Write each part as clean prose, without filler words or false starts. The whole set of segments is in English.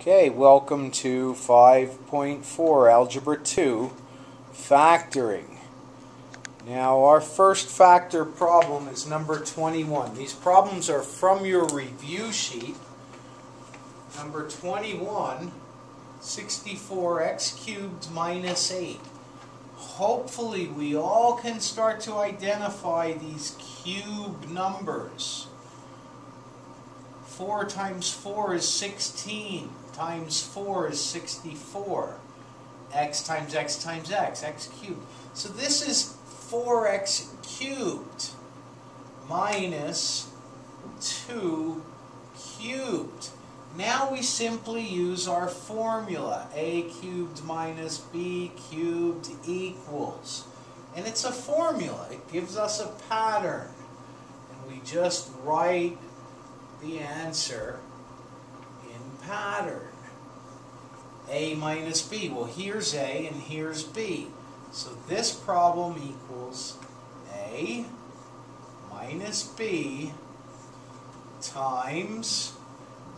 Okay, welcome to 5.4 Algebra 2, Factoring. Now our first factor problem is number 21. These problems are from your review sheet. Number 21, 64x cubed minus 8. Hopefully we all can start to identify these cube numbers. 4 times 4 is 16, times 4 is 64. X times x times x, x cubed. So this is 4x cubed minus 2 cubed. Now we simply use our formula. A cubed minus b cubed equals. And it's a formula. It gives us a pattern. And we just write the answer in pattern. A minus b. Well, here's A and here's B. So this problem equals A minus B times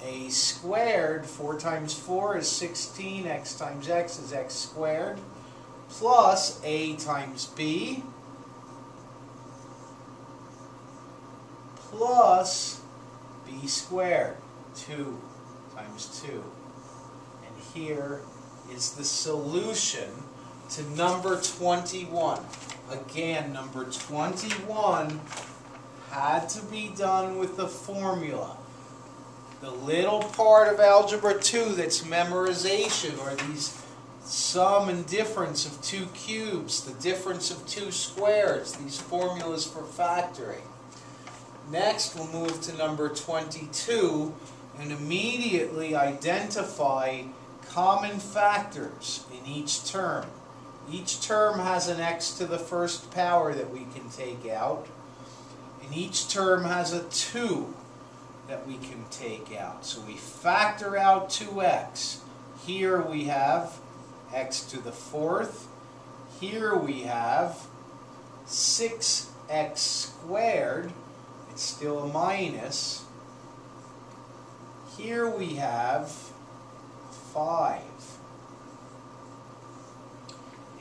A squared. 4 times 4 is 16. X times x is x squared. Plus A times B plus b squared, 2 times 2. And here is the solution to number 21. Again, number 21 had to be done with the formula. The little part of Algebra 2 that's memorization are these sum and difference of two cubes, the difference of two squares, these formulas for factoring. Next, we'll move to number 22 and immediately identify common factors in each term. Each term has an x to the first power that we can take out, and each term has a 2 that we can take out. So we factor out 2x. Here we have x to the fourth. Here we have 6x squared. It's still a minus. Here we have 5.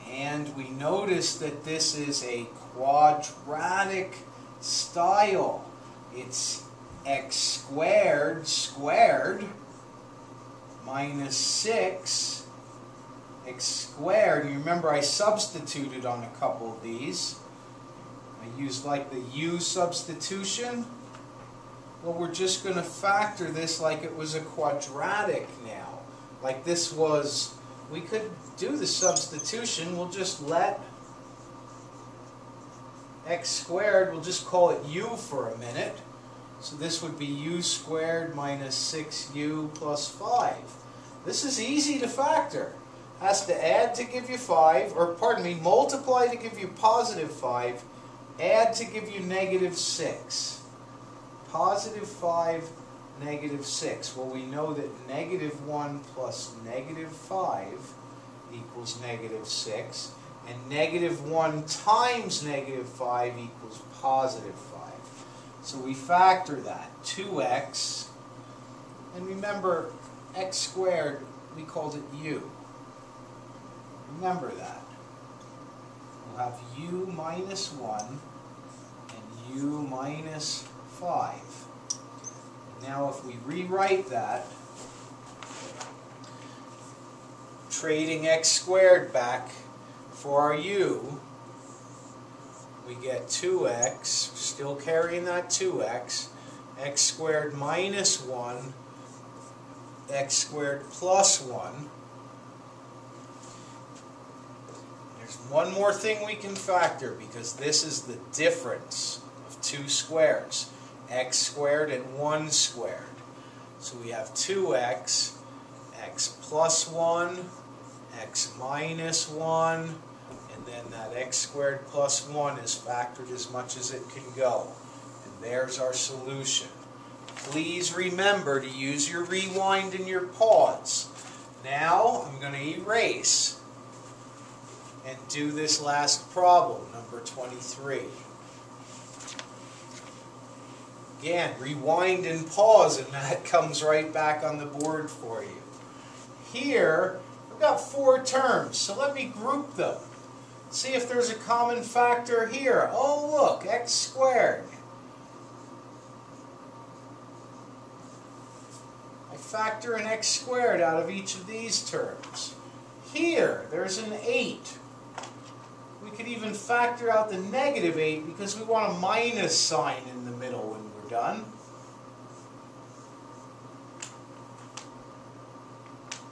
And we notice that this is a quadratic style. It's x squared squared minus 6 x squared. You remember I substituted on a couple of these. I used like the u substitution. Well, we're just going to factor this like it was a quadratic now. Like this was, we could do the substitution. We'll just let x squared, we'll just call it u for a minute. So this would be u squared minus 6u plus 5. This is easy to factor. Has to add to give you 5, or pardon me, multiply to give you positive 5. Add to give you negative 6. Positive 5, negative 6. Well, we know that negative 1 plus negative 5 equals negative 6. And negative 1 times negative 5 equals positive 5. So we factor that. 2x. And remember, x squared, we called it u. Remember that. We'll have u minus 1 and u minus 5. Now if we rewrite that, trading x squared back for our u, we get 2x, still carrying that 2x, x squared minus 1, x squared plus 1. One more thing we can factor, because this is the difference of two squares, x squared and 1 squared. So we have 2x, x plus 1, x minus 1, and then that x squared plus 1 is factored as much as it can go. And there's our solution. Please remember to use your rewind and your pause. Now I'm going to erase and do this last problem, number 23. Again, rewind and pause, and that comes right back on the board for you. here, we've got 4 terms, so let me group them. See if there's a common factor here. Oh look, x squared. I factor an x squared out of each of these terms. Here, there's an 8. We could even factor out the negative 8 because we want a minus sign in the middle when we're done.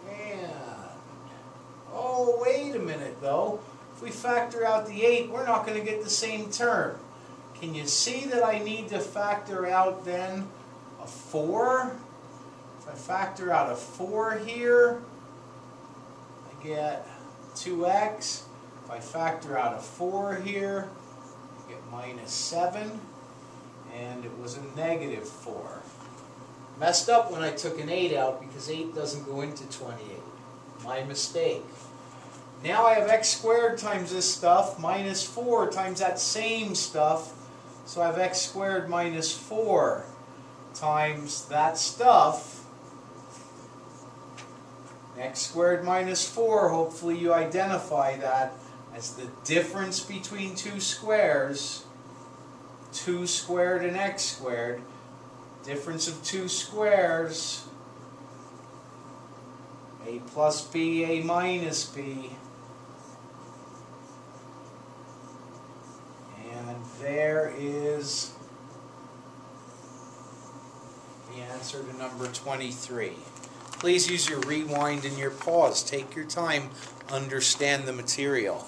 And, oh, wait a minute though. If we factor out the 8, we're not going to get the same term. Can you see that I need to factor out then a 4? If I factor out a 4 here, I get 2x. If I factor out a 4 here, I get minus 7. And it was a negative 4. Messed up when I took an 8 out because 8 doesn't go into 28. My mistake. Now I have x squared times this stuff minus 4 times that same stuff. So I have x squared minus 4 times that stuff. X squared minus 4, hopefully you identify that as the difference between two squares. 2 squared and x squared. Difference of two squares. A plus b, a minus b. And there is the answer to number 23. Please use your rewind and your pause. Take your time. Understand the material.